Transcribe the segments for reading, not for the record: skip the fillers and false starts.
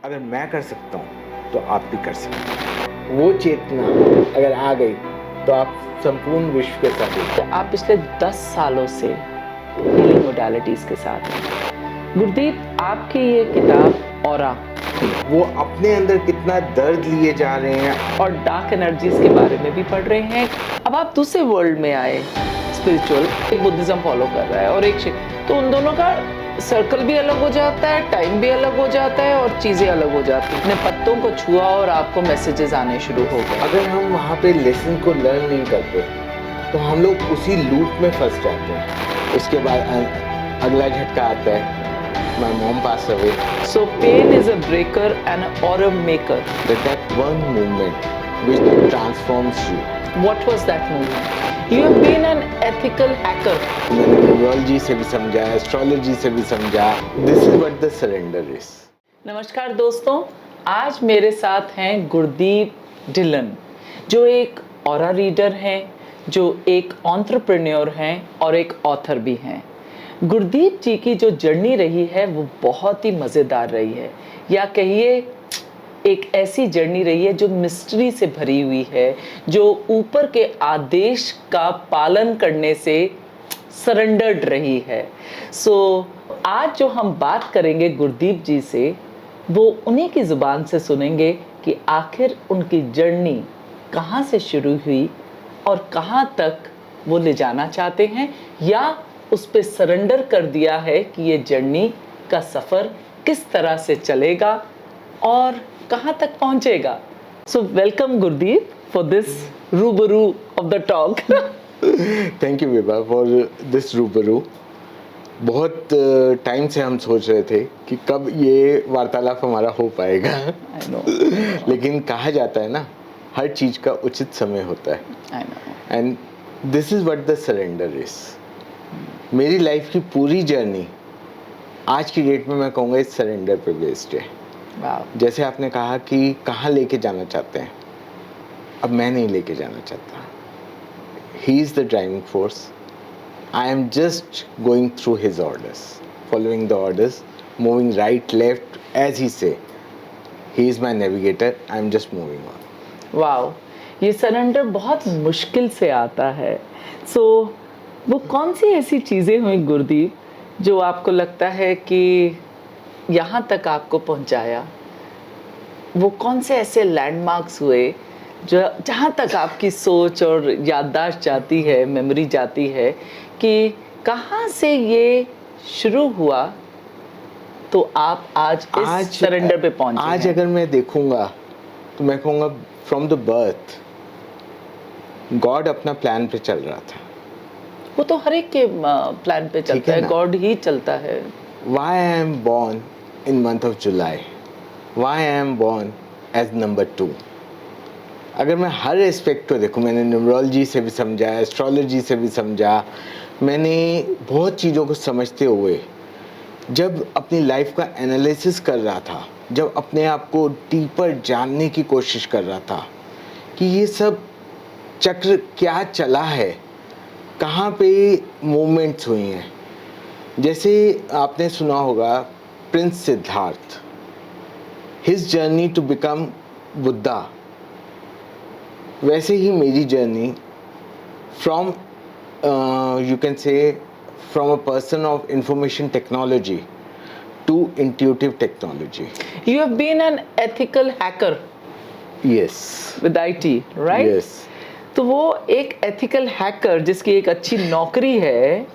अगर मैं कर सकता हूँ तो आप भी कर सकते हैं। वो चेतना अगर आ गई तो आप संपूर्ण विश्व के साथ हैं। तो आप पिछले 10 सालों से हीलिंग मोडालिटीज के साथ हैं। गुरदीप, आपकी ये किताब ऑरा, वो अपने अंदर कितना दर्द लिए जा रहे हैं और डार्क एनर्जीज के बारे में भी पढ़ रहे हैं। अब आप दूसरे वर्ल्ड में आए, स्पिरिचुअल, एक बुद्धिज्म फॉलो कर रहा है और एक तो उन दोनों का सर्कल भी अलग हो जाता है, टाइम भी अलग हो जाता है और चीज़ें अलग हो जाती हैं। अपने पत्तों को छुआ और आपको मैसेजेस आने शुरू हो गए। अगर हम वहाँ पे लेसन को लर्न नहीं करते तो हम लोग उसी लूप में फंस जाते हैं। उसके बाद अगला झटका आता है, my mom pass away. So pain is a breaker and an aura maker. That one movement which transforms you. What was that movement? You have been an ethical hacker. मैंने न्यूमरोलॉजी से भी समझा, एस्ट्रोलॉजी से भी समझा। This is what the surrender is. नमस्कार दोस्तों, आज मेरे साथ हैं गुरदीप ढिल्लन, जो एक ऑरा रीडर हैं, जो एक एंटरप्रेन्योर हैं और एक ऑथर भी हैं। गुरदीप जी की जो जर्नी रही है वो बहुत ही मज़ेदार रही है, या कहिए एक ऐसी जर्नी रही है जो मिस्ट्री से भरी हुई है, जो ऊपर के आदेश का पालन करने से सरेंडर्ड रही है। सो आज जो हम बात करेंगे गुरदीप जी से, वो उन्हीं की ज़ुबान से सुनेंगे कि आखिर उनकी जर्नी कहाँ से शुरू हुई और कहाँ तक वो ले जाना चाहते हैं, या उस पर सरेंडर कर दिया है कि ये जर्नी का सफ़र किस तरह से चलेगा और कहाँ तक पहुँचेगा। So welcome Gurdeep for this रूबरू of the talk. Thank you Vibha for this रूबरू। बहुत टाइम से हम सोच रहे थे कि कब ये वार्तालाप हमारा हो पाएगा। I know. लेकिन कहा जाता है ना, हर चीज़ का उचित समय होता है। I know. And this is what the surrender is. मेरी लाइफ की पूरी जर्नी आज की डेट में मैं कहूँगा इस सरेंडर पे बेस्ड है। Wow. जैसे आपने कहा कि कहाँ लेके जाना चाहते हैं, अब मैं नहीं लेके जाना चाहता। He is the driving force. I am just going through his orders, following the orders, moving right, left, as he say. He is my navigator. I am just moving on. Wow, ये surrender बहुत मुश्किल से आता है। सो वो कौन सी ऐसी चीज़ें हुई गुरदीप जो आपको लगता है कि यहाँ तक आपको पहुँचाया? वो कौन से ऐसे लैंडमार्क्स हुए जो जहाँ तक आपकी सोच और याददाश्त जाती है, मेमोरी जाती है, कि कहाँ से ये शुरू हुआ तो आप आज इस सरेंडर पे पहुँचे हैं? आज अगर मैं देखूंगा तो मैं कहूँगा फ्रॉम द बर्थ गॉड अपना प्लान पे चल रहा था। वो तो हर एक के प्लान पे चलता है, गॉड ही चलता है। Why I am born in month of July? Why I am born as number 2? अगर मैं हर एस्पेक्ट को देखूं, मैंने न्यूमरोलॉजी से भी समझा, एस्ट्रोलॉजी से भी समझा, मैंने बहुत चीज़ों को समझते हुए जब अपनी लाइफ का एनालिसिस कर रहा था, जब अपने आप को डीपर जानने की कोशिश कर रहा था कि ये सब चक्र क्या चला है, कहाँ पे मूवमेंट्स हुई हैं। जैसे आपने सुना होगा prince Siddhartha, his journey to become Buddha, वैसे ही मेरी journey from you can say from a person of information technology to intuitive technology. You have been an ethical hacker yes with IT, right? Yes. तो वो एक एथिकल हैकर जिसकी एक अच्छी नौकरी है,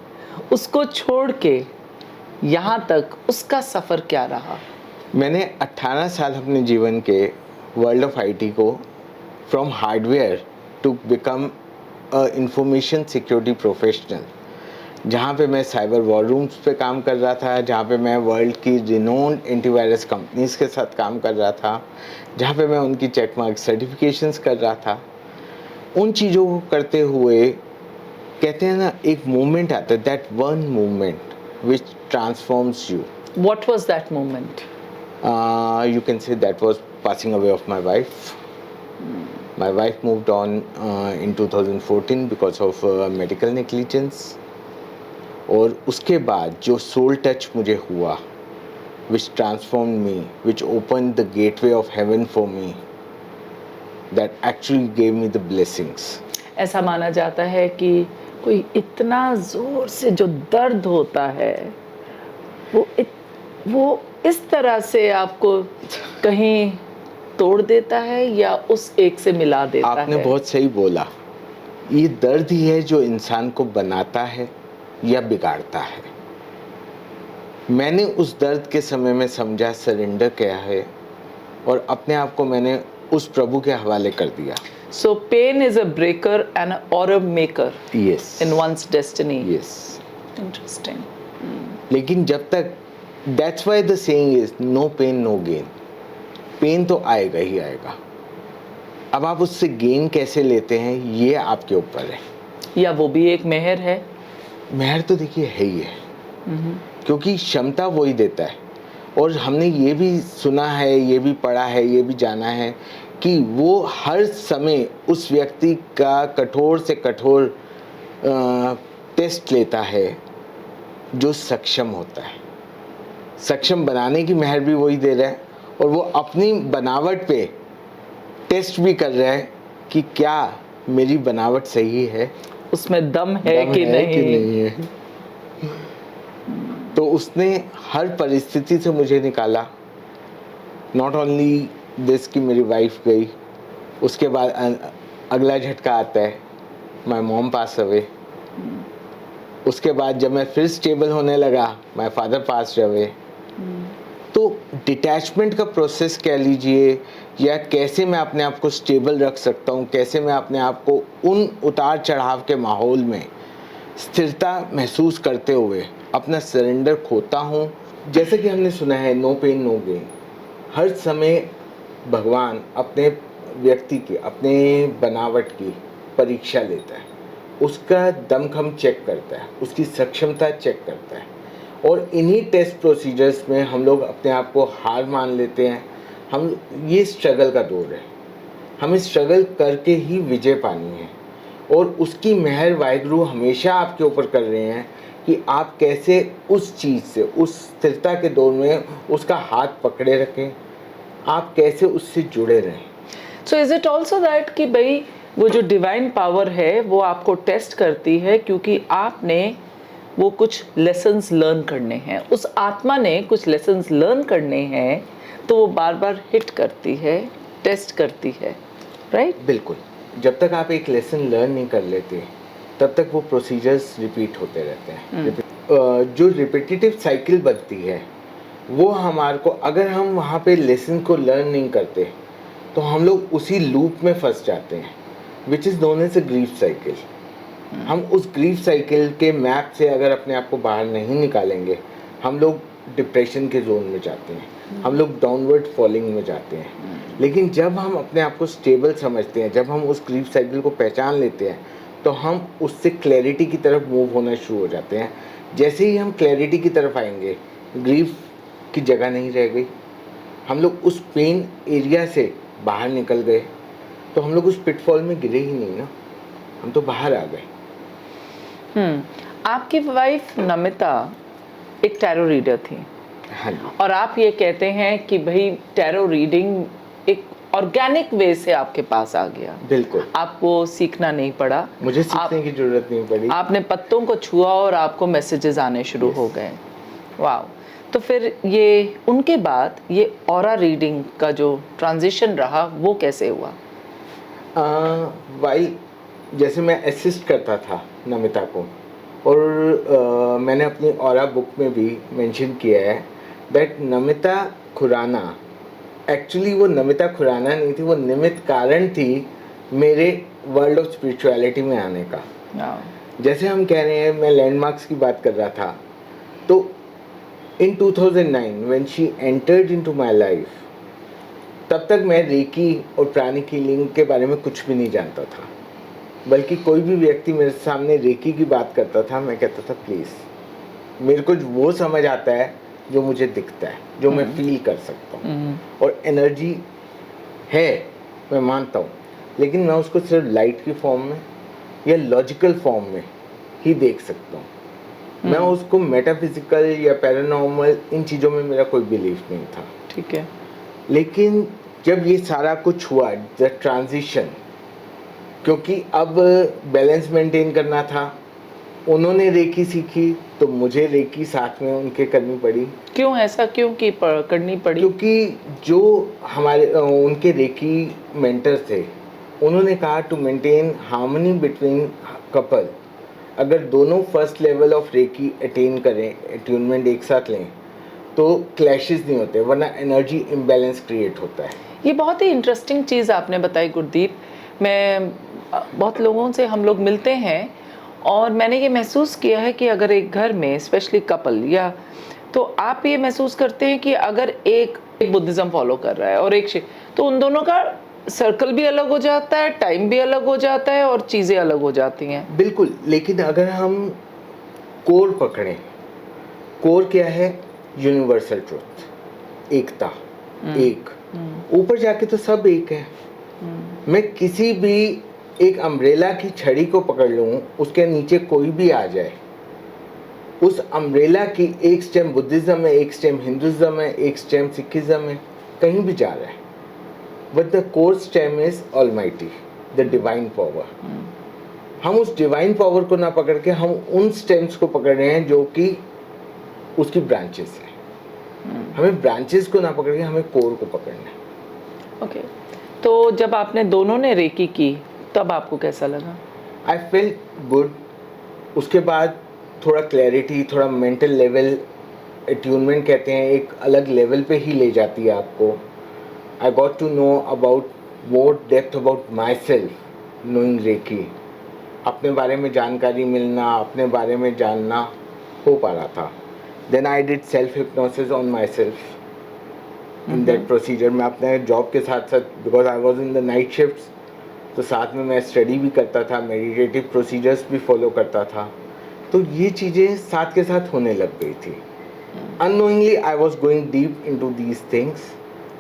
उसको छोड़ के यहाँ तक उसका सफ़र क्या रहा? मैंने 18 साल अपने जीवन के वर्ल्ड ऑफ आईटी को from hardware to become a information security professional, जहाँ पे मैं साइबर वॉर रूम्स पे काम कर रहा था, जहाँ पे मैं वर्ल्ड की रिनोन्ड एंटीवायरस कंपनीज के साथ काम कर रहा था, जहाँ पे मैं उनकी चेकमार्क सर्टिफिकेशंस कर रहा था। उन चीज़ों को करते हुए कहते हैं ना, एक मोमेंट आता है, that one moment which transforms you. What was that moment? You can say that was passing away of my wife. My wife moved on in 2014 because of medical negligence. और उसके बाद जो सोल टच मुझे हुआ which transformed me, which opened the gateway of heaven for me, that actually gave me the blessings. ऐसा माना जाता है कि कोई इतना जोर से जो दर्द होता है वो इस तरह से आपको कहीं तोड़ देता है या उस एक से मिला देता है। आपने बहुत सही बोला, ये दर्द ही है जो इंसान को बनाता है या बिगाड़ता है। मैंने उस दर्द के समय में समझा सरेंडर क्या है और अपने आप को मैंने उस प्रभु के हवाले कर दिया। So pain is a breaker and or a maker Yes. in one's destiny. Yes. Interesting. लेकिन जब तक, that's why the saying is no pain no gain. Pain तो आएगा ही आएगा। अब आप उससे गेन कैसे लेते हैं ये आपके ऊपर है। या वो भी एक मेहर है। मेहर तो देखिए है ही है, क्योंकि क्षमता वो ही देता है। और हमने ये भी सुना है, ये भी पढ़ा है, ये भी जाना है कि वो हर समय उस व्यक्ति का कठोर से कठोर टेस्ट लेता है जो सक्षम होता है। सक्षम बनाने की मेहर भी वही दे रहा है और वो अपनी बनावट पे टेस्ट भी कर रहा है कि क्या मेरी बनावट सही है, उसमें दम है कि नहीं है। तो उसने हर परिस्थिति से मुझे निकाला। नॉट ओनली दिस कि मेरी वाइफ गई, उसके बाद अगला झटका आता है, माय मॉम पास अवे। उसके बाद जब मैं फिर स्टेबल होने लगा, माय फादर पास अवे। तो डिटैचमेंट का प्रोसेस कह लीजिए, या कैसे मैं अपने आप को स्टेबल रख सकता हूँ, कैसे मैं अपने आप को उन उतार चढ़ाव के माहौल में स्थिरता महसूस करते हुए अपना सरेंडर खोता हूँ। जैसे कि हमने सुना है नो पेन नो गेन। हर समय भगवान अपने व्यक्ति की, अपने बनावट की परीक्षा लेता है, उसका दमखम चेक करता है, उसकी सक्षमता चेक करता है। और इन्हीं टेस्ट प्रोसीजर्स में हम लोग अपने आप को हार मान लेते हैं। हम ये स्ट्रगल का दौर है, हमें स्ट्रगल करके ही विजय पानी है। और उसकी मेहर वाहिगुरु हमेशा आपके ऊपर कर रहे हैं कि आप कैसे उस चीज़ से, उस स्थिरता के दौर में उसका हाथ पकड़े रखें, आप कैसे उससे जुड़े रहें। So is it also that कि भाई वो जो डिवाइन पावर है वो आपको टेस्ट करती है क्योंकि आपने वो कुछ लेसन्स लर्न करने हैं, उस आत्मा ने कुछ लेसन्स लर्न करने हैं, तो वो बार बार हिट करती है, टेस्ट करती है, राइट? बिल्कुल। जब तक आप एक लेसन लर्न नहीं कर लेते तब तक वो प्रोसीजर्स रिपीट होते रहते हैं। जो रिपीटेटिव साइकिल बनती है वो हमारे को, अगर हम वहाँ पे लेसन को लर्न नहीं करते तो हम लोग उसी लूप में फंस जाते हैं, which is known as a grief cycle. हम उस ग्रीफ साइकिल के मैप से अगर अपने आप को बाहर नहीं निकालेंगे, हम लोग डिप्रेशन के जोन में जाते हैं, हम लोग डाउनवर्ड फॉलिंग में जाते हैं। लेकिन जब हम अपने आप को स्टेबल समझते हैं, जब हम उस ग्रीफ साइकिल को पहचान लेते हैं, तो हम उससे क्लैरिटी की तरफ मूव होना शुरू हो जाते हैं। जैसे ही हम क्लैरिटी की तरफ आएंगे, ग्रीफ की जगह नहीं रह गई, हम लोग उस पेन एरिया से बाहर निकल गए, तो हम लोग उस पिटफॉल में गिरे ही नहीं ना, हम तो बाहर आ गए। आपकी वाइफ नमिता एक टैरो रीडर थी। हाँ जी। और आप ये कहते हैं कि भाई टैरो रीडिंग एक ऑर्गेनिक वे से आपके पास आ गया। बिल्कुल। आपको सीखना नहीं पड़ा, मुझे सीखने की जरूरत नहीं पड़ी। आपने पत्तों को छुआ और आपको मैसेजेस आने शुरू हो गए। वाह। तो फिर ये उनके बाद ये ऑरा रीडिंग का जो ट्रांजिशन रहा वो कैसे हुआ? वाइल जैसे मैं असिस्ट करता था नमिता को, और मैंने अपनी ऑरा बुक में भी मेंशन किया है दैट नमिता खुराना, एक्चुअली वो नमिता खुराना नहीं थी, वो निमित्त कारण थी मेरे वर्ल्ड ऑफ स्पिरिचुअलिटी में आने का। जैसे हम कह रहे हैं, मैं लैंडमार्क्स की बात कर रहा था, तो इन 2009 when she entered into my life, तब तक मैं रेकी और प्राणिक हीलिंग के बारे में कुछ भी नहीं जानता था। बल्कि कोई भी व्यक्ति मेरे सामने रेकी की बात करता था, मैं कहता था प्लीज़, मेरे को वो समझ आता है जो मुझे दिखता है, जो मैं फील कर सकता हूँ। और एनर्जी है, मैं मानता हूँ, लेकिन मैं उसको सिर्फ लाइट की फॉर्म में या लॉजिकल फॉर्म में ही देख सकता हूँ। मैं उसको मेटाफिजिकल या पैरानॉर्मल इन चीज़ों में मेरा कोई बिलीफ नहीं था। ठीक है। लेकिन जब ये सारा कुछ हुआ, द ट्रांजिशन, क्योंकि अब बैलेंस मेंटेन करना था, उन्होंने रेकी सीखी तो मुझे रेकी साथ में उनके करनी पड़ी। क्यों ऐसा क्यों की करनी पड़ी? क्योंकि जो हमारे उनके रेकी मेंटर थे, उन्होंने कहा to maintain harmony between couple, अगर दोनों first level of Reiki attain करें, अट्यूनमेंट एक साथ लें, तो क्लैशेस नहीं होते, वरना एनर्जी इम्बैलेंस क्रिएट होता है। ये बहुत ही इंटरेस्टिंग चीज़ आपने बताई गुरदीप। मैं बहुत लोगों से हम लोग मिलते हैं और मैंने ये महसूस किया है कि अगर एक घर में स्पेशली कपल या तो आप ये महसूस करते हैं कि अगर एक बुद्धिज़्म फॉलो कर रहा है और एक तो उन दोनों का सर्कल भी अलग हो जाता है, टाइम भी अलग हो जाता है और चीज़ें अलग हो जाती हैं। बिल्कुल, लेकिन अगर हम कोर पकड़ें, कोर क्या है? यूनिवर्सल ट्रुथ, एकता, एक। ऊपर जाके तो सब एक है। मैं किसी भी एक अम्ब्रेला की छड़ी को पकड़ लूँ, उसके नीचे कोई भी आ जाए, उस अम्ब्रेला की एक स्टेम बुद्धिज़्म है, एक स्टेम हिंदुज़्म है, एक स्टेम सिखिज़्म है, कहीं भी जा रहा है, but the core stem is almighty, the divine power. हम उस डिवाइन पावर को ना पकड़ के हम उन स्टेम्स को पकड़ रहे हैं जो कि उसकी ब्रांचेस हैं। हमें ब्रांचेस को ना पकड़ के हमें कोर को पकड़ना है। ओके, तो जब आपने दोनों ने रेकी की तब आपको कैसा लगा? I feel good. उसके बाद थोड़ा क्लैरिटी, थोड़ा मेंटल लेवल, अट्यूनमेंट कहते हैं, एक अलग लेवल पे ही ले जाती है आपको। I got to know about more depth about my self, knowing Reiki. अपने बारे में जानकारी मिलना, अपने बारे में जानना हो पा रहा था। Then I did self hypnosis on my self in that procedure. मैं अपने जॉब के साथ साथ, because I was in the night shifts, तो साथ में मैं स्टडी भी करता था, मेडिटेटिव प्रोसीजर्स भी फॉलो करता था, तो ये चीज़ें साथ के साथ होने लग गई थी। Unknowingly, I was going deep into these things,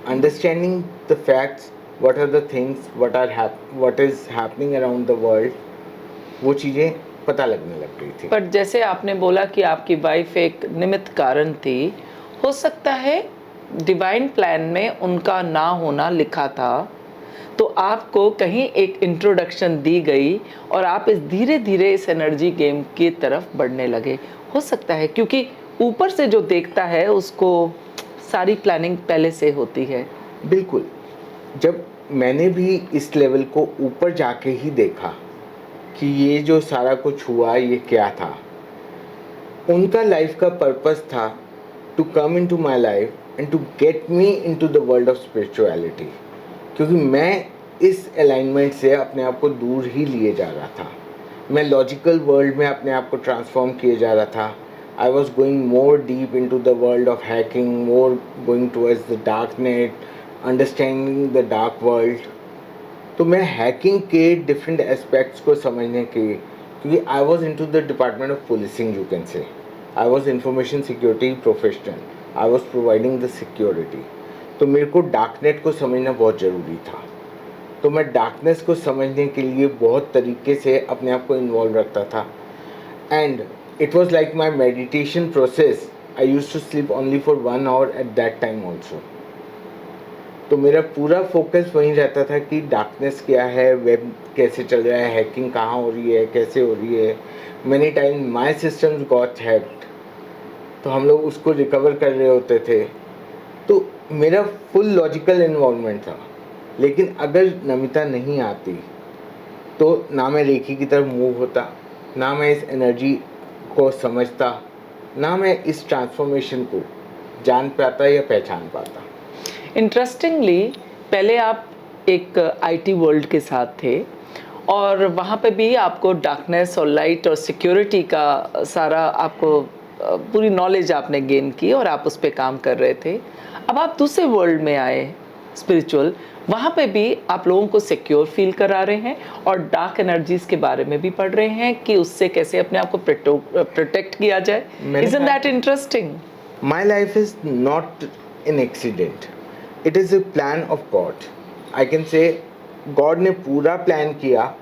understanding the facts, what are the things, what is happening around the world, वो चीज़ें पता लगने लग गई थी। पर जैसे आपने बोला कि आपकी वाइफ एक निमित्त कारण थी, हो सकता है डिवाइन प्लान में उनका ना होना लिखा था, तो आपको कहीं एक इंट्रोडक्शन दी गई और आप इस धीरे धीरे इस एनर्जी गेम की तरफ बढ़ने लगे। हो सकता है क्योंकि ऊपर से जो देखता है उसको सारी प्लानिंग पहले से होती है। बिल्कुल, जब मैंने भी इस लेवल को ऊपर जाके ही देखा कि ये जो सारा कुछ हुआ ये क्या था, उनका लाइफ का पर्पस था to come into my life and to get me into the world of spirituality, क्योंकि मैं इस अलाइनमेंट से अपने आप को दूर ही लिए जा रहा था। मैं लॉजिकल वर्ल्ड में अपने आप को ट्रांसफॉर्म किए जा रहा था। I was going more deep into the world of hacking, more going towards the dark net, understanding the dark world. तो मैं हैकिंग के डिफरेंट एस्पेक्ट्स को समझने के, क्योंकि I was into the department of policing, you can से I was information security professional, I was providing the security. तो मेरे को डार्कनेट को समझना बहुत ज़रूरी था। तो मैं डार्कनेस को समझने के लिए बहुत तरीके से अपने आप को इन्वॉल्व रखता था, and it was like my meditation process. I use to sleep only for 1 hour at that time also. तो मेरा पूरा फोकस वहीं रहता था कि डार्कनेस क्या है, वेब कैसे चल रहा है, हैकिंग कहाँ हो रही है, कैसे हो रही है। Many time my systems got hacked, तो हम लोग उसको रिकवर कर रहे होते थे। तो मेरा फुल लॉजिकल इन्वॉल्वमेंट था। लेकिन अगर नमिता नहीं आती तो ना मैं रेकी की तरफ मूव होता, ना मैं इस एनर्जी को समझता, ना मैं इस ट्रांसफॉर्मेशन को जान पाता या पहचान पाता। इंटरेस्टिंगली, पहले आप एक आईटी वर्ल्ड के साथ थे और वहाँ पे भी आपको डार्कनेस और लाइट और सिक्योरिटी का सारा आपको पूरी नॉलेज आपने गेन की और आप उस पर काम कर रहे थे। अब आप दूसरे वर्ल्ड में आए स्पिरिचुअल, वहाँ पे भी आप लोगों को सिक्योर फील करा रहे हैं और डार्क एनर्जीज के बारे में भी पढ़ रहे हैं कि उससे कैसे अपने आप को प्रोटेक्ट किया जाए। Isn't that interesting? My life is not an accident. It is a plan of God. I can say God ने पूरा प्लान किया,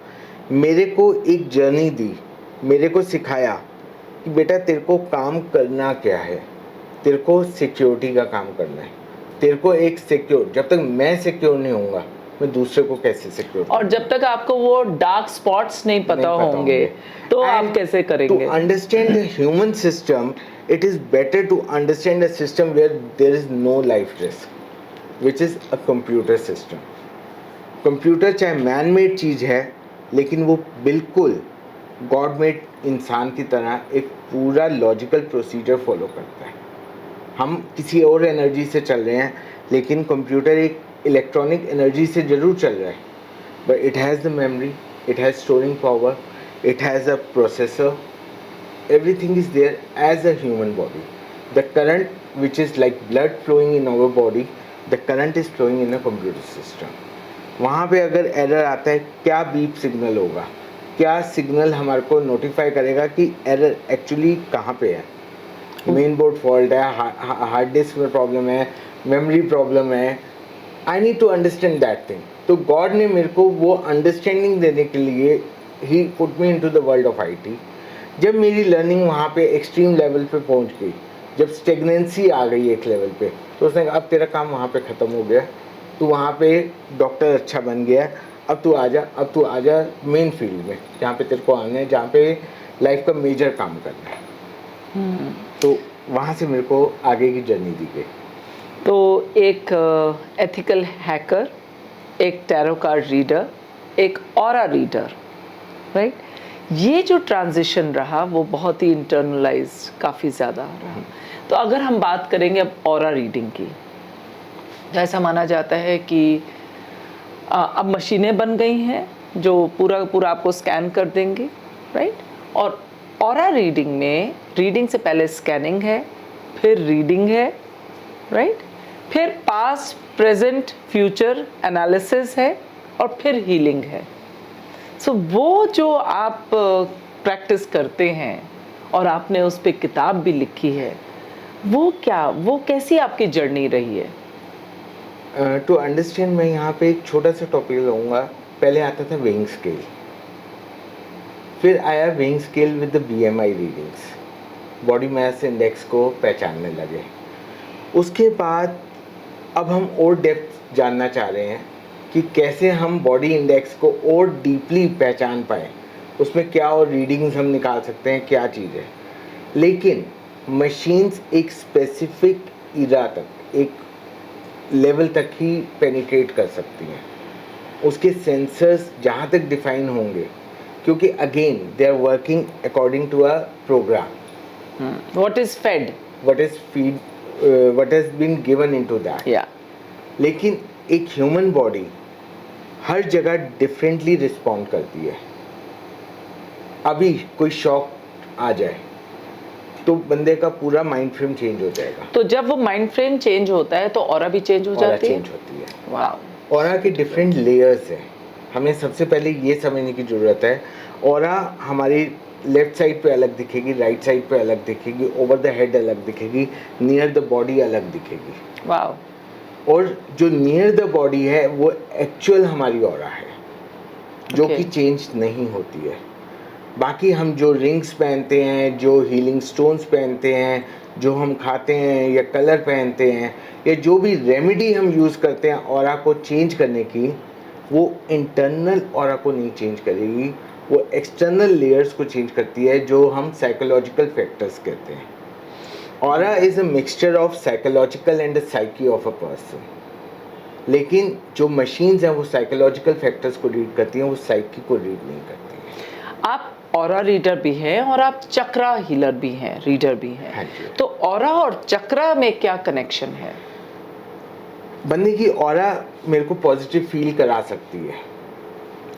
मेरे को एक जर्नी दी, मेरे को सिखाया कि बेटा तेरे को काम करना क्या है, तेरे को सिक्योरिटी का काम करना है, तेरे को एक सिक्योर, जब तक मैं सिक्योर नहीं होऊंगा मैं दूसरे को कैसे सिक्योर, और जब तक आपको वो डार्क स्पॉट्स नहीं पता होंगे तो आप कैसे करेंगे? To understand the human system, it is better to understand a system where there is no life risk, which is a computer system. Computer चाहे मैन मेड चीज़ है, लेकिन वो बिल्कुल गॉड मेड इंसान की तरह एक पूरा लॉजिकल प्रोसीजर फॉलो करता है। हम किसी और एनर्जी से चल रहे हैं, लेकिन कंप्यूटर एक इलेक्ट्रॉनिक एनर्जी से ज़रूर चल रहा है, but it has the memory, it has storing power, it has a processor, everything is there as a human body. The current which is like blood flowing in our body, the current is flowing in a computer system. वहाँ पे अगर error आता है, क्या beep signal होगा, क्या signal हमारे को नोटिफाई करेगा कि एरर एक्चुअली कहाँ पे है, मेन बोर्ड फॉल्ट है, हार्ड डिस्क में प्रॉब्लम है, मेमोरी प्रॉब्लम है, I need to understand that thing. तो गॉड ने मेरे को वो अंडरस्टैंडिंग देने के लिए ही put me into the world of IT. जब मेरी लर्निंग वहाँ पे एक्सट्रीम लेवल पे पहुँच गई, जब स्टेगनेंसी आ गई एक लेवल पे, तो उसने कहा अब तेरा काम वहाँ पे ख़त्म हो गया, तू वहाँ पे डॉक्टर अच्छा बन गया, अब तू आ जा मेन फील्ड में जहाँ पे तेरे को आना है, जहाँ पे लाइफ का मेजर काम करना है। तो वहाँ से मेरे को आगे की जर्नी दी गई। तो एक एथिकल हैकर, एक टैरो कार्ड रीडर, एक ऑरा रीडर, राइट, ये जो ट्रांजिशन रहा वो बहुत ही इंटरनलाइज्ड काफ़ी ज़्यादा रहा। तो अगर हम बात करेंगे अब ऑरा रीडिंग की, तो ऐसा माना जाता है कि अब मशीनें बन गई हैं जो पूरा पूरा आपको स्कैन कर देंगे, राइट, और ऑरा रीडिंग में रीडिंग से पहले स्कैनिंग है, फिर रीडिंग है, राइट, फिर पास्ट प्रेजेंट फ्यूचर एनालिसिस है, और फिर हीलिंग है। सो वो जो आप प्रैक्टिस करते हैं और आपने उस पर किताब भी लिखी है, वो कैसी आपकी जर्नी रही है? टू अंडरस्टैंड मैं यहाँ पे एक छोटा सा टॉपिक लूँगा। पहले आता था वेइंग स्केल, फिर आया weighing scale with the BMI readings, body mass index को पहचानने लगे। उसके बाद अब हम और डेप्थ जानना चाह रहे हैं कि कैसे हम बॉडी इंडेक्स को और डीपली पहचान पाए, उसमें क्या और रीडिंग्स हम निकाल सकते हैं, क्या चीज़ है। लेकिन मशीन्स एक स्पेसिफिक इरा तक, एक लेवल तक ही पेनिट्रेट कर सकती हैं, उसके सेंसर्स जहाँ तक डिफाइन होंगे, क्योंकि again they are working according to a program. What is fed, what has been given into that. लेकिन एक ह्यूमन बॉडी हर जगह डिफरेंटली रिस्पॉन्ड करती है। अभी कोई शॉक आ जाए तो बंदे का पूरा माइंड फ्रेम चेंज हो जाएगा। तो जब वो माइंड फ्रेम चेंज होता है तो ऑरा भी चेंज हो जाती है। चेंज होती है। वाह। ऑरा के डिफरेंट लेयर्स हैं। हमें सबसे पहले ये समझने की ज़रूरत है, ऑरा हमारी लेफ्ट साइड पे अलग दिखेगी, राइट साइड पे अलग दिखेगी, ओवर द हेड अलग दिखेगी, नियर द बॉडी अलग दिखेगी। वाह। और जो नियर द बॉडी है वो एक्चुअल हमारी ऑरा है, जो कि चेंज नहीं होती है। बाकी हम जो रिंग्स पहनते हैं, जो हीलिंग स्टोन्स पहनते हैं, जो हम खाते हैं या कलर पहनते हैं, या जो भी रेमेडी हम यूज़ करते हैं ऑरा को चेंज करने की, वो इंटरनल ऑरा को नहीं चेंज करेगी, वो एक्सटर्नल लेयर्स को चेंज करती है, जो हम साइकोलॉजिकल फैक्टर्स कहते हैं। Aura is a mixture of psychological and the psyche of a person. लेकिन जो मशीन्स हैं वो साइकोलॉजिकल फैक्टर्स को रीड करती हैं, वो साइकी को रीड नहीं करती हैं। आप ऑरा रीडर भी हैं और आप चक्रा हीलर भी हैं, रीडर भी हैं। हाँ, तो ऑरा और चक्रा में क्या कनेक्शन है? बंदे की ऑरा मेरे को पॉजिटिव फील करा सकती है,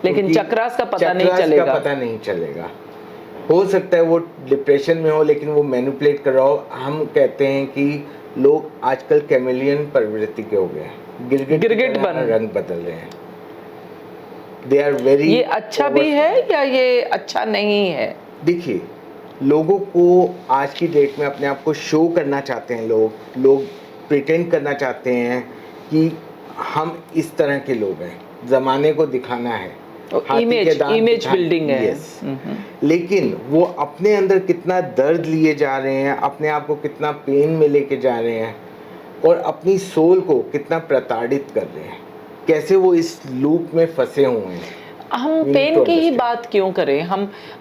लेकिन चक्रास का पता नहीं चलेगा। का पता नहीं चलेगा। हो सकता है वो डिप्रेशन में हो, लेकिन वो मैनिपुलेट कर रहा हो। हम कहते हैं कि लोग आजकल कैमेलियन प्रवृत्ति के हो गए हैं, गिरगिट बन रंग बदल रहे हैं। They are very. ये अच्छा भी है या ये अच्छा नहीं है? देखिए, लोगों को आज की डेट में अपने आप को शो करना चाहते हैं, लोग प्रिटेंड करना चाहते हैं कि हम इस तरह के लोग हैं, ज़माने को दिखाना है। हाथी के इमेज दांत इमेज दिखाने- बिल्डिंग है। Yes. लेकिन वो अपने अंदर कितना दर्द लिए जा रहे हैं, अपने आप को कितना पेन में लेके जा रहे हैं और अपनी सोल को कितना प्रताड़ित कर रहे हैं, कैसे वो इस लूप में फंसे हुए हैं। हम We need पेन to की ही understand. बात क्यों करें?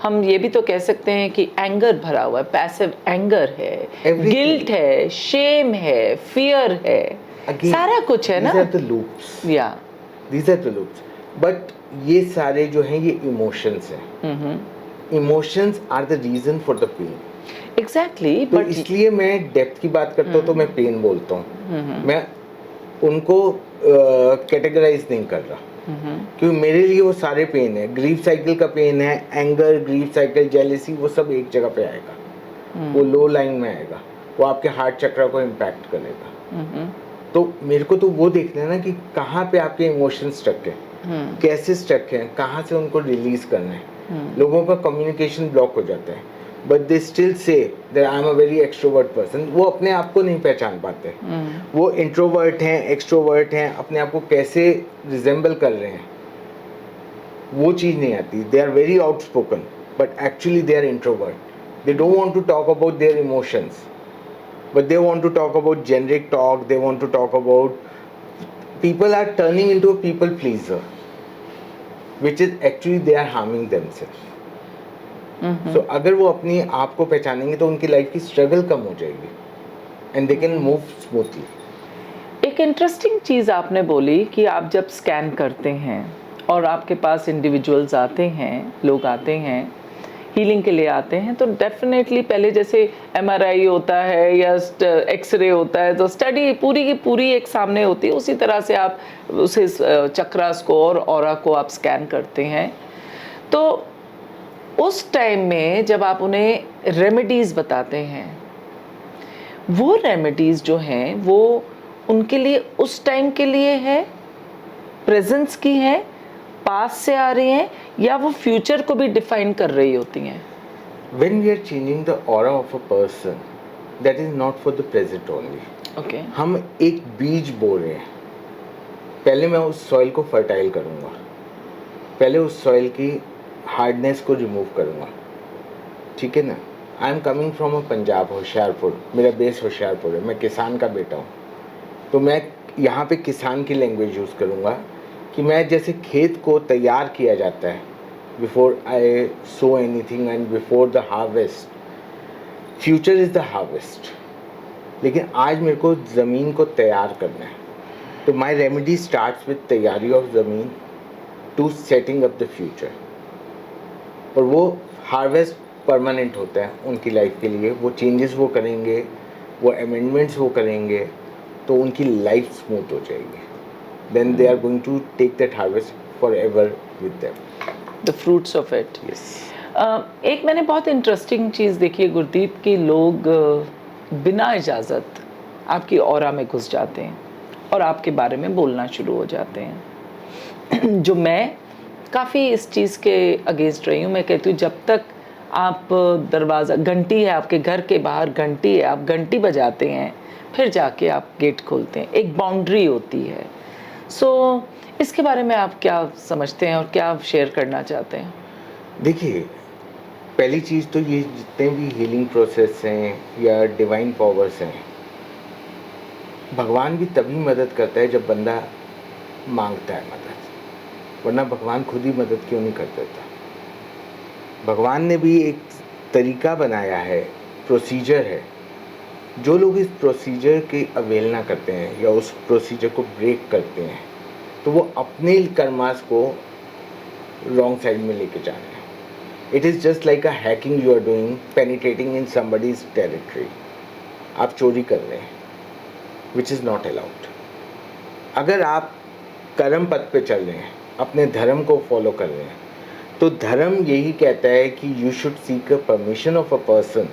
हम ये भी तो कह सकते हैं कि एंगर भरा हुआ है, पैसिव एंगर है, Everything. गिल्ट है, शेम है, फियर है, Again, सारा कुछ है ना। These are the loops. या These are the loops. But ये सारे जो हैं ये इमोशंस हैं। Emotions are the reason for the pain. Exactly. तो बट इसलिए मैं डेप्थ की बात करता हूँ तो मैं पेन बोलता हूँ, मैं उनको कैटेगराइज नहीं कर रहा, क्योंकि मेरे लिए वो सारे पेन है। ग्रीफ साइकिल का पेन है, एंगर, ग्रीफ साइकिल, जेलेसी, वो सब एक जगह पे आएगा, वो लो लाइन में आएगा, वो आपके हार्ट चक्र को इम्पैक्ट करेगा। तो मेरे को तो वो देखना है ना कि कहाँ पे आपके इमोशन स्टक है, कैसे स्टक है, कहाँ से उनको रिलीज करना है। लोगों का कम्युनिकेशन ब्लॉक हो जाता है, but they still say that I am a very extrovert person. वो अपने आप को नहीं पहचान पाते, वो इंट्रोवर्ट हैं, एक्सट्रोवर्ट हैं, अपने आप को कैसे रिजेंबल कर रहे हैं वो चीज़ नहीं आती। They are very outspoken but actually they are introvert. They don't want to talk about their emotions, but they want to talk about generic talk, they want to talk about, people are turning into a people pleaser, which is actually they are harming themselves. So अगर वो अपनी आप को पहचानेंगे तो उनकी life की struggle कम हो जाएगी and they can move smoothly. एक इंटरेस्टिंग चीज़ आपने बोली कि आप जब स्कैन करते हैं और आपके पास इंडिविजुअल्स आते हैं, लोग आते हैं हीलिंग के लिए आते हैं, तो डेफिनेटली पहले जैसे एमआरआई होता है या एक्सरे होता है तो स्टडी पूरी की पूरी एक सामने होती है, उसी तरह से आप उसे चक्रास को और ऑरा को आप स्कैन करते हैं। तो उस टाइम में जब आप उन्हें रेमेडीज़ बताते हैं, वो रेमेडीज़ जो हैं वो उनके लिए उस टाइम के लिए है, प्रेजेंस की है, पास से आ रही हैं, या वो फ्यूचर को भी डिफाइन कर रही होती हैं? When we are changing the aura of a person, that is not for the present only. Okay. हम एक बीज बो रहे हैं, पहले मैं उस सॉइल को फर्टाइल करूँगा, पहले उस सॉइल की हार्डनेस को रिमूव करूँगा, ठीक है ना। I am coming from a Punjab, Hoshiarpur, मेरा बेस होशियारपुर है, मैं किसान का बेटा हूँ, तो मैं यहाँ पे किसान की लैंग्वेज यूज़ करूँगा कि मैं जैसे खेत को तैयार किया जाता है before I so anything and before the harvest, future is the harvest, लेकिन आज मेरे को ज़मीन को तैयार करना है। तो माई रेमेडी स्टार्ट्स विद तैयारी ऑफ ज़मीन to setting up the future, और वो हार्वेस्ट परमानेंट होता है उनकी लाइफ के लिए। वो चेंजेस वो करेंगे, वो अमेंडमेंट्स वो करेंगे, तो उनकी लाइफ स्मूथ हो जाएगी। Then they are going to take that harvest forever with them. The fruits of it. Yes. एक मैंने बहुत इंटरेस्टिंग चीज़ देखी है गुरदीप, की लोग बिना इजाज़त आपकी ऑरा में घुस जाते हैं और आपके बारे में बोलना शुरू हो जाते हैं। जो मैं काफ़ी इस चीज़ के अगेंस्ट रही हूँ। मैं कहती हूँ जब तक आप दरवाज़ा, घंटी है आपके घर के बाहर, घंटी है, आप घंटी बजाते हैं, फिर जाके आप गेट खोलते हैं, एक बाउंड्री होती है। सो इसके बारे में आप क्या समझते हैं और क्या शेयर करना चाहते हैं? देखिए, पहली चीज़ तो ये जितने भी हीलिंग प्रोसेस हैं या डिवाइन पावर्स हैं, भगवान भी तभी मदद करता है जब बंदा मांगता है मदद, वरना भगवान खुद ही मदद क्यों नहीं कर देता। भगवान ने भी एक तरीका बनाया है, प्रोसीजर है। जो लोग इस प्रोसीजर की अवहेलना करते हैं या उस प्रोसीजर को ब्रेक करते हैं, तो वो अपने कर्मास को रॉन्ग साइड में लेके जा रहे हैं। It is just like a hacking you are doing, penetrating in somebody's territory. आप चोरी कर रहे हैं, विच इज़ नॉट अलाउड। अगर आप कर्म पथ पे चल रहे हैं, अपने धर्म को फॉलो कर रहे हैं, तो धर्म यही कहता है कि you should seek a permission of a person,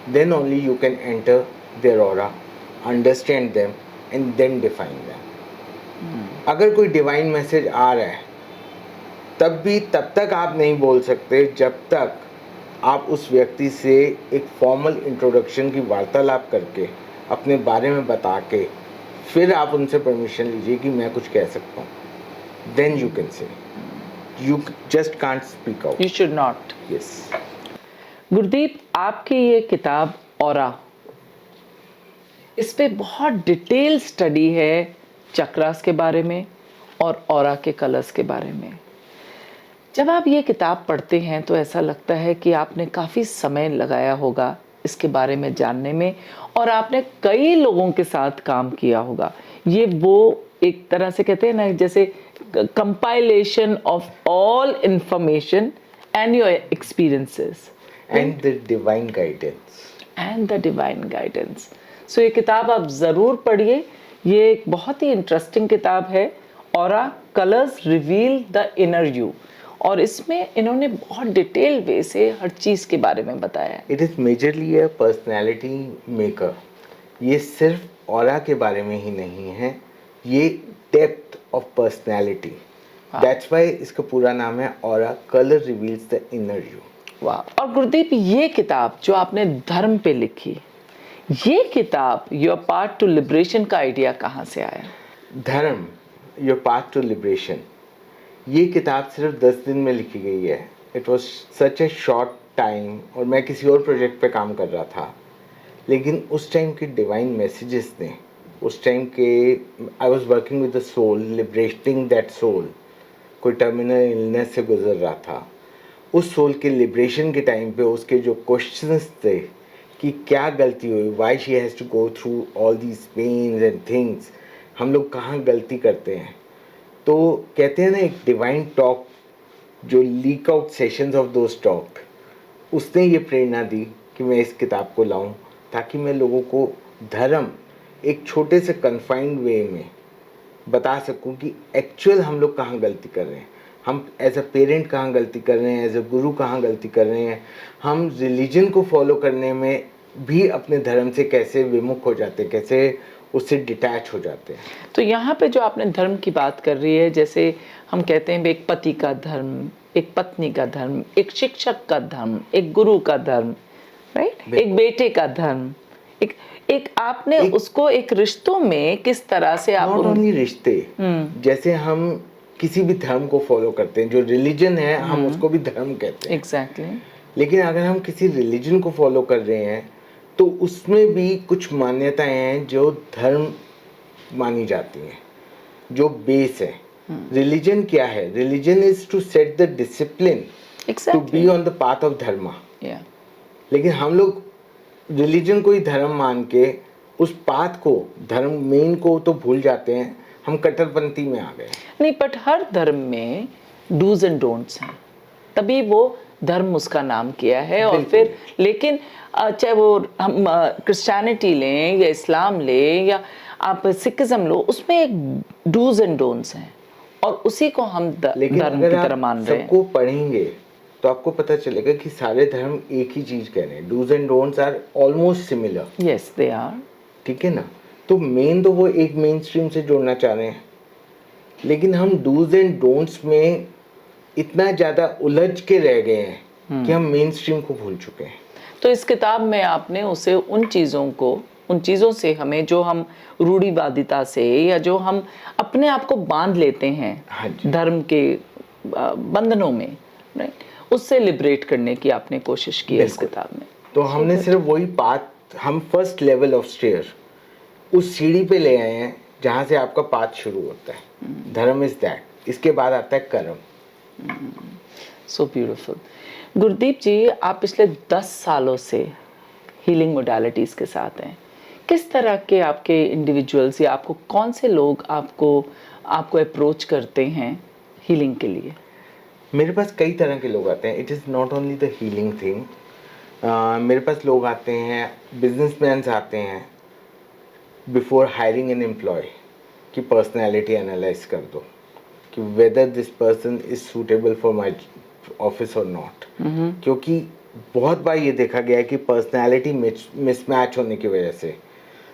then only you can enter their aura, understand them and then define them. अगर कोई डिवाइन मैसेज आ रहा है तब तक आप नहीं बोल सकते जब तक आप उस व्यक्ति से एक फॉर्मल इंट्रोडक्शन की वार्तालाप करके अपने बारे में बता के फिर आप उनसे परमिशन लीजिए कि मैं कुछ कह सकता हूँ, then you can say. you just can't speak out. You should not. Yes. Gurdeep, आपकी ये किताब ऑरा, इस पे बहुत डिटेल स्टडी है चक्रास के बारे में और ऑरा के कलर्स के बारे में। जब आप ये किताब पढ़ते हैं तो ऐसा लगता है कि आपने काफ़ी समय लगाया होगा इसके बारे में जानने में, और आपने कई लोगों के साथ काम किया होगा। ये वो एक तरह से कहते हैं ना, जैसे compilation of all information and your experiences And the divine guidance. And the divine guidance. So ये किताब आप ज़रूर पढ़िए, ये एक बहुत ही इंटरेस्टिंग किताब है, aura colours reveal the inner you, और इसमें इन्होंने बहुत डिटेल वे से हर चीज़ के बारे में बताया है। It is majorly a personality maker. ये सिर्फ ऑरा के बारे में ही नहीं है, ये depth of personality. That's why इसका पूरा नाम है aura colour reveals the inner you. वाह। और गुरदीप, ये किताब जो आपने धर्म पे लिखी, ये किताब योर पाथ टू लिबरेशन का आइडिया कहाँ से आया? धर्म योर पाथ टू लिबरेशन, ये किताब सिर्फ 10 दिन में लिखी गई है। It was such A short time, और मैं किसी और प्रोजेक्ट पे काम कर रहा था, लेकिन उस टाइम के डिवाइन मैसेजेस ने, उस टाइम के I was working with the soul, liberating that soul. कोई टर्मिनल इलनेस से गुजर रहा था, उस सोल के लिबरेशन के टाइम पे उसके जो क्वेश्चंस थे कि क्या गलती हुई, why she has to go through all these pains and things, हम लोग कहाँ गलती करते हैं। तो कहते हैं ना, एक डिवाइन टॉक जो leak out sessions of those talk, उसने ये प्रेरणा दी कि मैं इस किताब को लाऊं, ताकि मैं लोगों को धर्म एक छोटे से कन्फाइंड वे में बता सकूं कि एक्चुअल हम लोग कहाँ गलती कर रहे हैं, हम एज अ पेरेंट कहाँ गलती कर रहे हैं, एज अ गुरु कहाँ गलती कर रहे हैं, हम रिलीजन को फॉलो करने में भी अपने धर्म से कैसे विमुख हो जाते हैं, कैसे उससे डिटैच हो जाते हैं। तो यहाँ पे जो आपने धर्म की बात कर रही है, जैसे हम कहते हैं एक पति का धर्म, एक पत्नी का धर्म, एक शिक्षक का धर्म, एक गुरु का धर्म, राइट, एक बेटे का धर्म, एक आपने उसको एक रिश्तों में किस तरह से आप नॉट ओनली रिश्ते, जैसे हम किसी भी धर्म को फॉलो करते हैं, जो रिलीजन है हम उसको भी धर्म कहते हैं। एग्जैक्टली। लेकिन अगर हम किसी रिलीजन को फॉलो कर रहे हैं तो उसमें भी कुछ मान्यताएं हैं जो धर्म मानी जाती हैं, जो बेस है। रिलीजन क्या है? Religion is to set the discipline, to be on the path of dharma. लेकिन हम लोग रिलीजन को ही धर्म मान के उस पाथ को, धर्म मेन को तो भूल जाते हैं, हम कट्टरपंथी में आ गए। नहीं, बट हर धर्म में डूज एंड डोंट्स हैं, तभी वो धर्म उसका नाम किया है। और फिर लेकिन चाहे वो हम क्रिश्चियनिटी लें या इस्लाम लें या आप सिखिज्म लो, उसमें एक डूज एंड डोंट्स हैं, और उसी को हम धर्म की तरह मान रहे हैं। सबको पढ़ेंगे तो आपको पता चलेगा कि सारे धर्म एक ही चीज कह रहे हैं। Dos and don'ts are almost similar. Yes, they are. ठीक है ना? तो मेन तो वो एक मेन स्ट्रीम से जोड़ना चाह रहे हैं, लेकिन हम डूज एंड डोंट्स में इतना ज़्यादा उलझ के रह गए हैं कि हम मेन स्ट्रीम को भूल चुके हैं। तो इस किताब में आपने उसे उन चीज़ों से हमें, जो हम रूढ़िवादिता से या जो हम अपने आप को बांध लेते हैं धर्म के बंधनों में, राइट, उससे लिबरेट करने की आपने कोशिश की है इस किताब में। तो हमने सिर्फ वही पाथ, हम फर्स्ट लेवल ऑफ स्टेयर, उस सीढ़ी पे ले आए हैं जहाँ से आपका पाथ शुरू होता है। धर्म इज दैट, इसके बाद आता है कर्म। So beautiful. गुरदीप जी, आप पिछले 10 सालों से हीलिंग मोडालिटीज़ के साथ हैं। किस तरह के आपके इंडिविजुअल्स या आपको कौन से लोग आपको अप्रोच करते हैं हीलिंग के लिए? मेरे पास कई तरह के लोग आते हैं। It is not only the healing thing. मेरे पास लोग आते हैं, बिजनेसमैन आते हैं बिफोर हायरिंग एन एम्प्लॉय, कि पर्सनैलिटी एनालाइज कर दो कि whether this person is suitable for my office और नॉट। क्योंकि बहुत बार ये देखा गया है कि पर्सनैलिटी मिसमैच होने की वजह से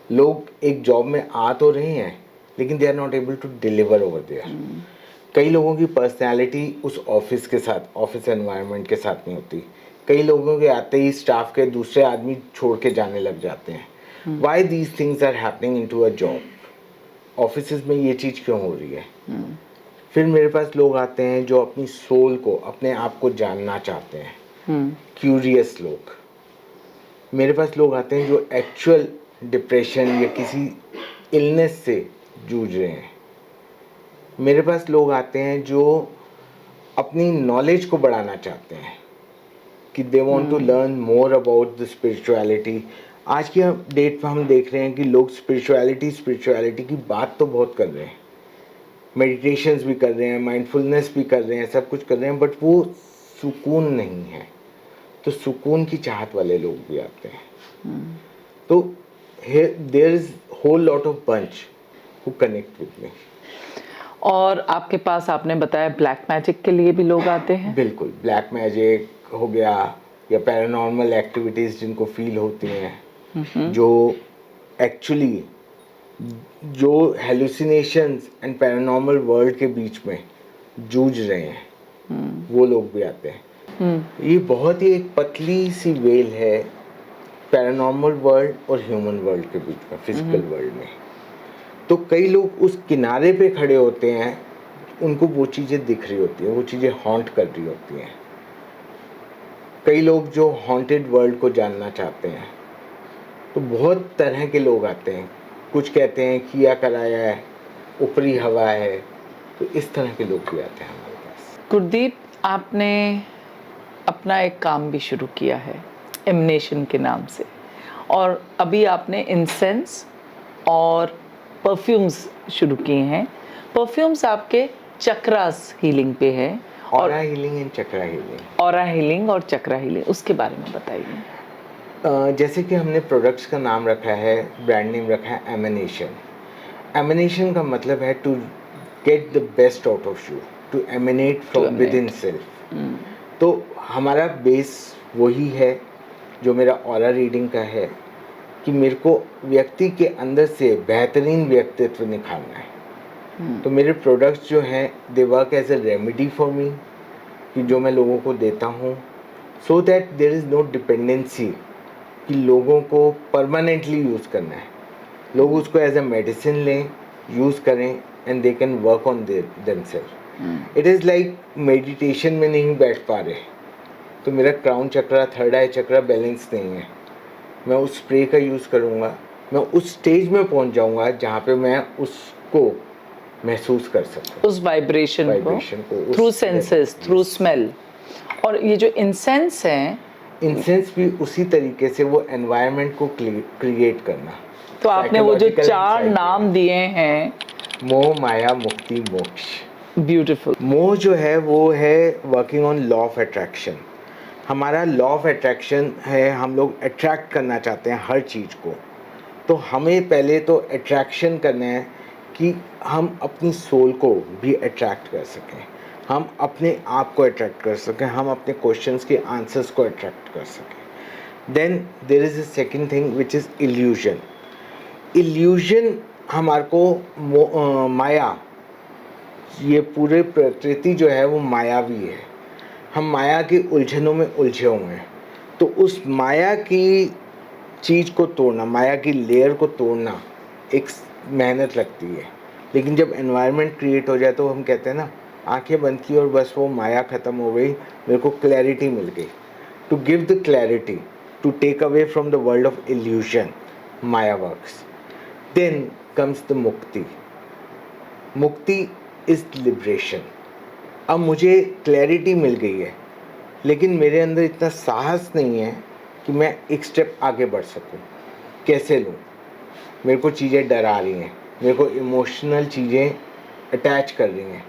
लोग एक जॉब में आ तो रहे हैं, लेकिन they are not able to deliver over there. कई लोगों की पर्सनैलिटी उस ऑफिस के साथ, ऑफिस एनवायरनमेंट के साथ नहीं होती। कई लोगों के आते ही स्टाफ के दूसरे आदमी छोड़ के जाने लग जाते हैं। Why these things are happening in to a job? Office में ये चीज़ क्यों हो रही है? फिर मेरे पास लोग आते हैं जो अपनी सोल को, अपने आप को जानना चाहते हैं, क्यूरियस लोग। मेरे पास लोग आते हैं जो एक्चुअल डिप्रेशन या किसी इलनेस से जूझ रहे हैं। मेरे पास लोग आते हैं जो अपनी नॉलेज को बढ़ाना चाहते हैं, कि they want to learn more about the spirituality. आज की डेट पर हम देख रहे हैं कि लोग स्पिरिचुअलिटी की बात तो बहुत कर रहे हैं, मेडिटेशंस भी कर रहे हैं, माइंडफुलनेस भी कर रहे हैं, सब कुछ कर रहे हैं, बट वो सुकून नहीं है। तो सुकून की चाहत वाले लोग भी आते हैं। तो there is whole lot of bunch who connect with me. और आपके पास आपने बताया ब्लैक मैजिक के लिए भी लोग आते हैं। बिल्कुल, ब्लैक मैजिक हो गया या पैरानॉर्मल एक्टिविटीज़ जिनको फील होती हैं, जो एक्चुअली जो हेलुसिनेशंस एंड पैरानॉर्मल वर्ल्ड के बीच में जूझ रहे हैं, वो लोग भी आते हैं। ये बहुत ही एक पतली सी वेल है पैरानॉर्मल वर्ल्ड और ह्यूमन वर्ल्ड के बीच में, फिजिकल वर्ल्ड में। तो कई लोग उस किनारे पे खड़े होते हैं, उनको वो चीज़ें दिख रही होती हैं, वो चीज़ें हॉन्ट कर रही होती हैं। कई लोग जो हॉन्टेड वर्ल्ड को जानना चाहते हैं। तो बहुत तरह के लोग आते हैं। कुछ कहते हैं किया कराया है, ऊपरी हवा है। तो इस तरह के लोग भी आते हैं हमारे पास। गुरदीप, आपने अपना एक काम भी शुरू किया है एमनेशन के नाम से, और अभी आपने इंसेंस और परफ्यूम्स शुरू किए हैं। परफ्यूम्स आपके चक्रास हीलिंग पे है, और aura healing and chakra healing. Aura healing और चक्रा हीलिंग, उसके बारे में बताइए। जैसे कि हमने प्रोडक्ट्स का नाम रखा है, ब्रांड नेम रखा है एमिनेशन। एमिनेशन का मतलब है to get the best out of you, to emanate from with in self. तो हमारा बेस वही है जो मेरा ऑरा रीडिंग का है, कि मेरे को व्यक्ति के अंदर से बेहतरीन व्यक्तित्व निखारना है। तो मेरे प्रोडक्ट्स जो हैं, they work as a remedy for me, कि जो मैं लोगों को देता हूँ, so that there is no dependency कि लोगों को परमानेंटली यूज़ करना है। लोग उसको एज ए मेडिसिन लें, यूज़ करें, and they can work on themselves. It is like meditation में नहीं बैठ पा रहे, तो मेरा crown chakra, third eye chakra balance नहीं है, मैं उस स्प्रे का यूज़ करूँगा, मैं उस स्टेज में पहुँच जाऊँगा जहाँ पे मैं उसको महसूस कर सकता, उस वाइब्रेशन को थ्रू सेंसेस, थ्रू स्मेल। और ये जो इंसेंस है, इंसेंस भी उसी तरीके से वो एनवायरनमेंट को क्रिएट करना। तो आपने वो जो 4 नाम दिए हैं, मोह, माया, मुक्ति, मोक्ष। ब्यूटीफुल। मोह जो है वो है working on law of attraction. हमारा लॉ ऑफ अट्रैक्शन है, हम लोग अट्रैक्ट करना चाहते हैं हर चीज़ को। तो हमें पहले तो अट्रैक्शन करना है कि हम अपनी सोल को भी अट्रैक्ट कर सकें, हम अपने आप को अट्रैक्ट कर सकें, हम अपने क्वेश्चंस के आंसर्स को अट्रैक्ट कर सकें। Then there is a second thing which is illusion. Illusion हमारे को माया, ये पूरे प्रकृति जो है वो मायावी है, हम माया की उलझनों में उलझे हुए हैं। तो उस माया की चीज़ को तोड़ना, माया की लेयर को तोड़ना एक मेहनत लगती है। लेकिन जब एनवायरनमेंट क्रिएट हो जाए तो हम कहते हैं ना, आंखें बंद की और बस वो माया ख़त्म हो गई, मेरे को क्लैरिटी मिल गई। To give the clarity, to take away from the world of illusion, maya works. Then comes the mukti. Mukti is liberation. अब मुझे क्लैरिटी मिल गई है, लेकिन मेरे अंदर इतना साहस नहीं है कि मैं एक स्टेप आगे बढ़ सकूं। कैसे लूं? मेरे को चीज़ें डरा रही हैं, मेरे को इमोशनल चीज़ें अटैच कर रही हैं,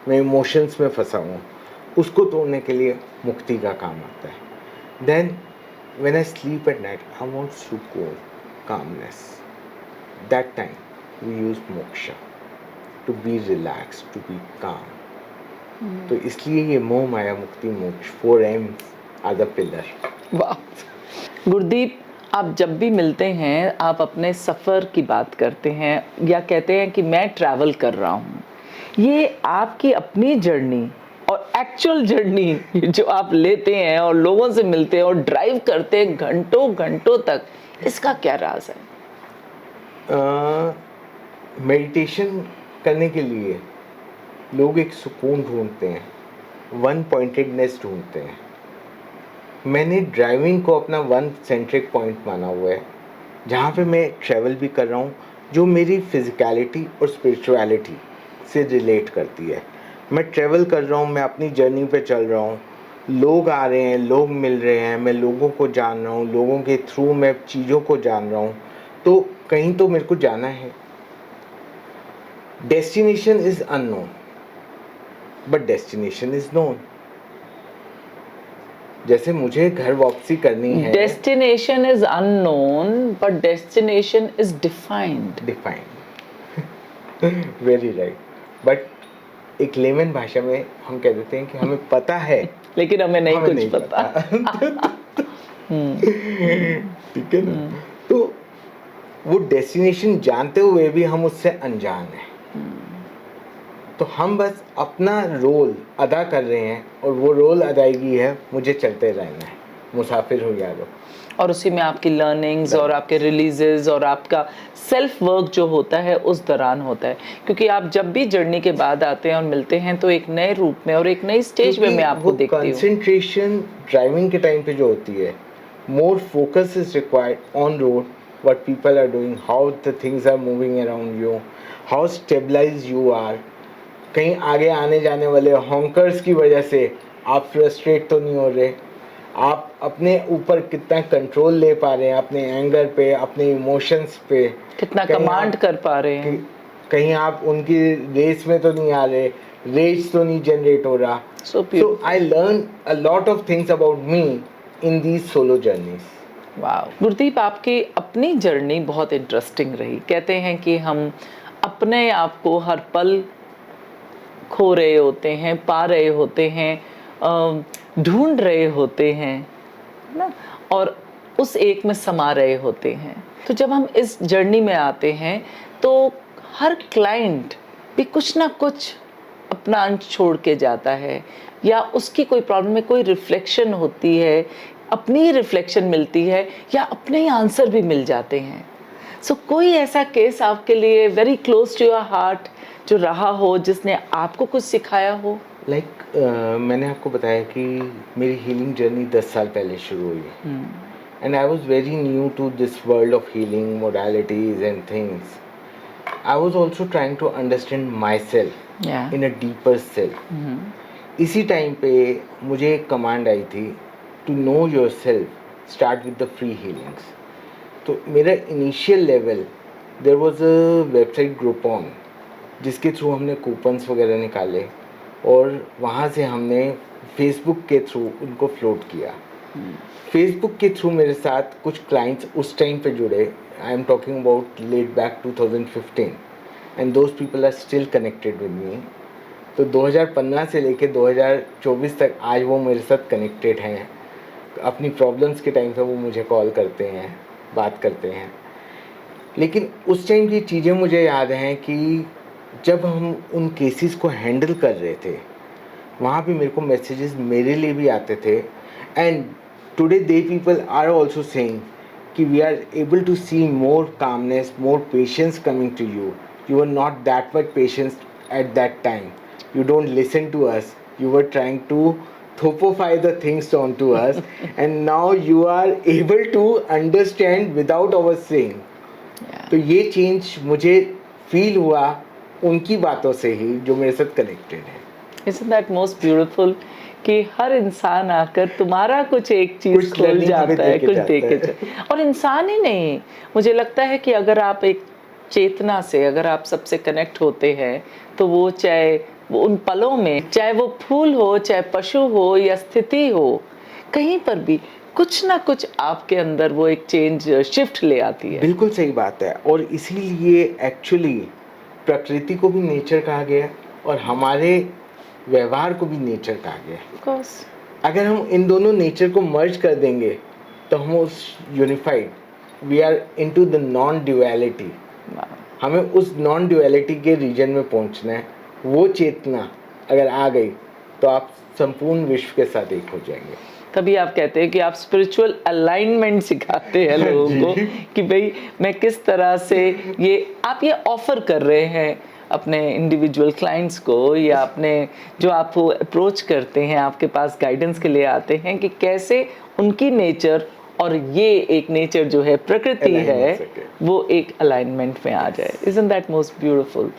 मैं इमोशंस में फंसा हूँ। उसको तोड़ने के लिए मुक्ति का काम आता है। Then when I sleep at night, I want सुकून, calmness. That time we use moksha, to be relax, to be calm. तो इसलिए ये मोह, माया, मुक्ति, मोक्ष, 4 M's आर द पिलर। वाह गुरदीप, आप जब भी मिलते हैं आप अपने सफ़र की बात करते हैं, या कहते हैं कि मैं ट्रैवल कर रहा हूँ। ये आपकी अपनी जर्नी और एक्चुअल जर्नी जो आप लेते हैं और लोगों से मिलते हैं और ड्राइव करते हैं घंटों घंटों तक, इसका क्या राज है? मेडिटेशन करने के लिए लोग एक सुकून ढूंढते हैं, वन पॉइंटेडनेस ढूंढते हैं। मैंने ड्राइविंग को अपना वन सेंट्रिक पॉइंट माना हुआ है, जहाँ पे मैं ट्रैवल भी कर रहा हूँ, जो मेरी फिज़िकलिटी और स्पिरिचुअलिटी से रिलेट करती है। मैं ट्रैवल कर रहा हूँ, मैं अपनी जर्नी पे चल रहा हूँ, लोग आ रहे हैं, लोग मिल रहे हैं, मैं लोगों को जान रहा हूँ, लोगों के थ्रू मैं चीज़ों को जान रहा हूँ, तो कहीं तो मेरे को जाना है। Destination is unknown but destination is known. जैसे मुझे घर वापसी करनी है, destination is unknown but destination is defined. Very right. But एक लेमन भाषा में हम कह देते हैं कि हमें पता है लेकिन हमें नहीं हमें कुछ नहीं पता। ठीक है ना। तो वो डेस्टिनेशन जानते हुए भी हम उससे अनजान हैं। तो हम बस अपना रोल अदा कर रहे हैं, और वो रोल अदायगी है मुझे चलते रहना है, मुसाफिर हो यारो। और उसी में आपकी लर्निंग्स और आपके रिलीजेस और आपका सेल्फ वर्क जो होता है उस दौरान होता है, क्योंकि आप जब भी जर्नी के बाद आते हैं और मिलते हैं तो एक नए रूप में और एक नई स्टेज में मैं आपको देखती हूँ। कंसंट्रेशन ड्राइविंग के टाइम पे जो होती है, more focus is required on road, what people are doing, how the things are moving around you, how stabilize you are. कहीं आगे आने जाने वाले हॉन्कर्स की वजह से आप फ्रस्ट्रेट तो नहीं हो रहे, आप अपने ऊपर कितना कंट्रोल ले पा रहे हैं, अपने एंगर पे, अपने इमोशंस पे कितना कहीं कमांड आप- कर पा रहे हैं। कहीं आप उनकी रेस में तो नहीं आ रहे, रेज तो नहीं जनरेट हो रहा। So So I learned a lot of things about me in these solo journeys. वाह गुरदीप, आपकी अपनी जर्नी बहुत इंटरेस्टिंग रही। कहते हैं कि हम अपने आप को हर पल खो रहे होते हैं, पा रहे होते हैं, ढूंढ रहे होते हैं, है ना, और उस एक में समा रहे होते हैं। तो जब हम इस जर्नी में आते हैं तो हर क्लाइंट भी कुछ ना कुछ अपना अंश छोड़ के जाता है, या उसकी कोई प्रॉब्लम में कोई रिफ्लेक्शन होती है, अपनी ही रिफ्लेक्शन मिलती है, या अपने ही आंसर भी मिल जाते हैं। सो कोई ऐसा केस आपके लिए very close to your heart जो रहा हो, जिसने आपको कुछ सिखाया हो? मैंने आपको बताया कि मेरी हीलिंग जर्नी 10 साल पहले शुरू हुई, and I was very new to this world of healing modalities and things. I was also trying to understand my self in a deeper self. इसी टाइम पे मुझे एक कमांड आई थी, to know your self start with the free healings. तो मेरा initial level, there was a website Groupon, जिसके through हमने कूपन्स वगैरह निकाले, और वहाँ से हमने फेसबुक के थ्रू उनको फ्लोट किया। फेसबुक के थ्रू मेरे साथ कुछ क्लाइंट्स उस टाइम पे जुड़े, I am talking about late back 2015, and those people are still connected with me. तो 2015 से लेके 2024 तक आज वो मेरे साथ कनेक्टेड हैं। अपनी प्रॉब्लम्स के टाइम पे वो मुझे कॉल करते हैं, बात करते हैं। लेकिन उस टाइम की चीज़ें मुझे याद हैं कि जब हम उन केसेस को हैंडल कर रहे थे, वहाँ पे मेरे को मैसेजेस मेरे लिए भी आते थे, and today they people are also saying कि we are able to see more calmness, more patience coming to you. You are not that much patience at that time, you don't listen to us, you were trying to thopify the things onto us and now you are able to understand without our saying. तो ये change मुझे feel हुआ उनकी बातों से ही, जो मेरे साथ कनेक्टेड है। Isn't that most beautiful कि हर इंसान आकर तुम्हारा कुछ एक चीज कुछ खोल learning हमें जाता है, देके कुछ जाता दे के है। जाता है। और इंसान ही नहीं, मुझे लगता है कि अगर आप एक चेतना से अगर आप सबसे कनेक्ट होते हैं, तो वो चाहे वो उन पलों में, चाहे वो फूल हो, चाहे पशु हो या स्थिति हो, कहीं पर भी कुछ ना कुछ आपके अंदर वो एक चेंज शिफ्ट ले आती है। बिल्कुल सही बात है, और इसीलिए एक्चुअली प्रकृति को भी नेचर कहा गया और हमारे व्यवहार को भी नेचर कहा गया। Of course. अगर हम इन दोनों नेचर को मर्ज कर देंगे तो हम उस unified, we are into the non duality. हमें उस नॉन ड्यूअलिटी के रीजन में पहुंचना है। वो चेतना अगर आ गई तो आप संपूर्ण विश्व के साथ एक हो जाएंगे। तभी आप कहते हैं कि आप स्पिरिचुअल अलाइनमेंट सिखाते हैं लोगों को कि भाई मैं किस तरह से ये आप ये ऑफर कर रहे हैं, अपने इंडिविजुअल क्लाइंट्स को या अपने जो आप अप्रोच करते हैं, आपके पास गाइडेंस के लिए आते हैं, कि कैसे उनकी नेचर और ये एक नेचर जो है प्रकृति Align हो है सके। वो एक अलाइनमेंट में आ जाए। Isn't that most beautiful?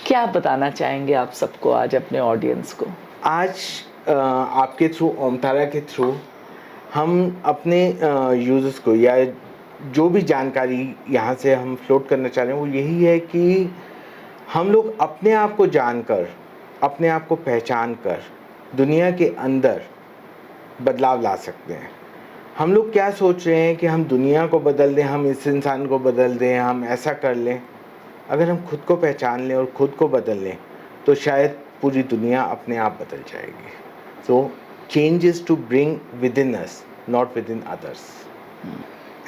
क्या बताना चाहेंगे आप सबको आज, अपने ऑडियंस को? आज आपके थ्रू, ओमतारा के थ्रू, हम अपने यूजर्स को या जो भी जानकारी यहाँ से हम फ्लोट करना चाह रहे हैं वो यही है कि हम लोग अपने आप को जानकर, अपने आप को पहचान कर दुनिया के अंदर बदलाव ला सकते हैं। हम लोग क्या सोच रहे हैं कि हम दुनिया को बदल दें, हम इस इंसान को बदल दें, हम ऐसा कर लें। अगर हम खुद को पहचान लें और खुद को बदल लें तो शायद पूरी दुनिया अपने आप बदल जाएगी। So change is to bring within us, not within others.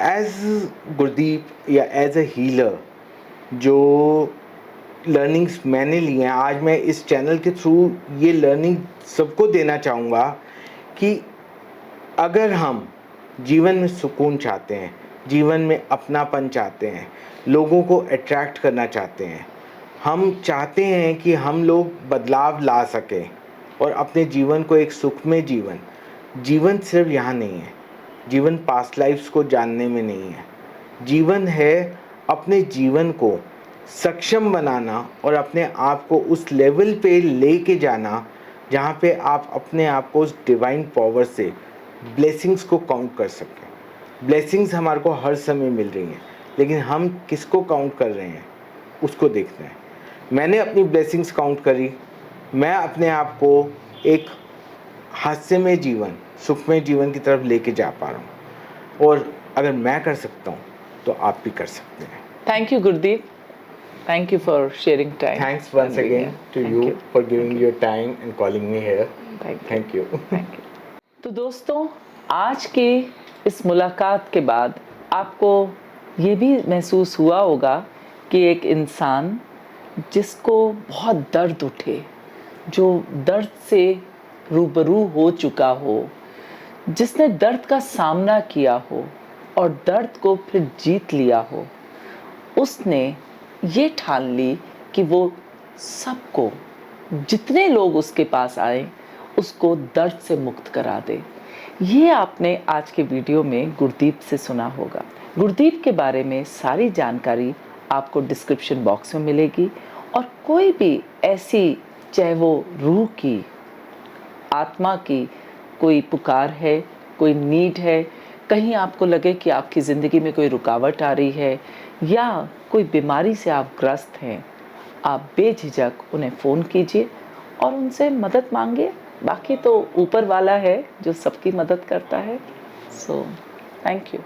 As Gurdeep या एज अ हीलर, जो लर्निंग्स मैंने ली हैं, आज मैं इस चैनल के थ्रू ये लर्निंग सबको देना चाहूँगा कि अगर हम जीवन में सुकून चाहते हैं, जीवन में अपनापन चाहते हैं, लोगों को अट्रैक्ट करना चाहते हैं, हम चाहते हैं कि हम लोग बदलाव ला सकें और अपने जीवन को एक सुखमय जीवन सिर्फ यहाँ नहीं है, जीवन पास्ट लाइफ्स को जानने में नहीं है। जीवन है अपने जीवन को सक्षम बनाना और अपने आप को उस लेवल पे लेके जाना जहाँ पे आप अपने आप को उस डिवाइन पावर से ब्लेसिंग्स को काउंट कर सकें। ब्लेसिंग्स हमारे को हर समय मिल रही हैं, लेकिन हम किसको काउंट कर रहे हैं उसको देखना है। मैंने अपनी ब्लेसिंग्स काउंट करी, मैं अपने आप को एक हास्यमय जीवन, सुखमय जीवन की तरफ लेके जा पा रहा हूँ, और अगर मैं कर सकता हूँ तो आप भी कर सकते हैं। Thank you Gurdeep, thank you for sharing time. Thanks once again to you for giving your time and calling me here. Thank you. तो दोस्तों, आज की इस मुलाकात के बाद आपको ये भी महसूस हुआ होगा कि एक इंसान जिसको बहुत दर्द उठे, जो दर्द से रूबरू हो चुका हो, जिसने दर्द का सामना किया हो और दर्द को फिर जीत लिया हो, उसने ये ठान ली कि वो सबको, जितने लोग उसके पास आए, उसको दर्द से मुक्त करा दे। ये आपने आज के वीडियो में गुरदीप से सुना होगा। गुरदीप के बारे में सारी जानकारी आपको डिस्क्रिप्शन बॉक्स में मिलेगी, और कोई भी ऐसी, चाहे वो रूह की, आत्मा की कोई पुकार है, कोई नीड है, कहीं आपको लगे कि आपकी ज़िंदगी में कोई रुकावट आ रही है या कोई बीमारी से आप ग्रस्त हैं, आप बेझिझक उन्हें फ़ोन कीजिए और उनसे मदद मांगिए। बाकी तो ऊपर वाला है जो सबकी मदद करता है। So thank you.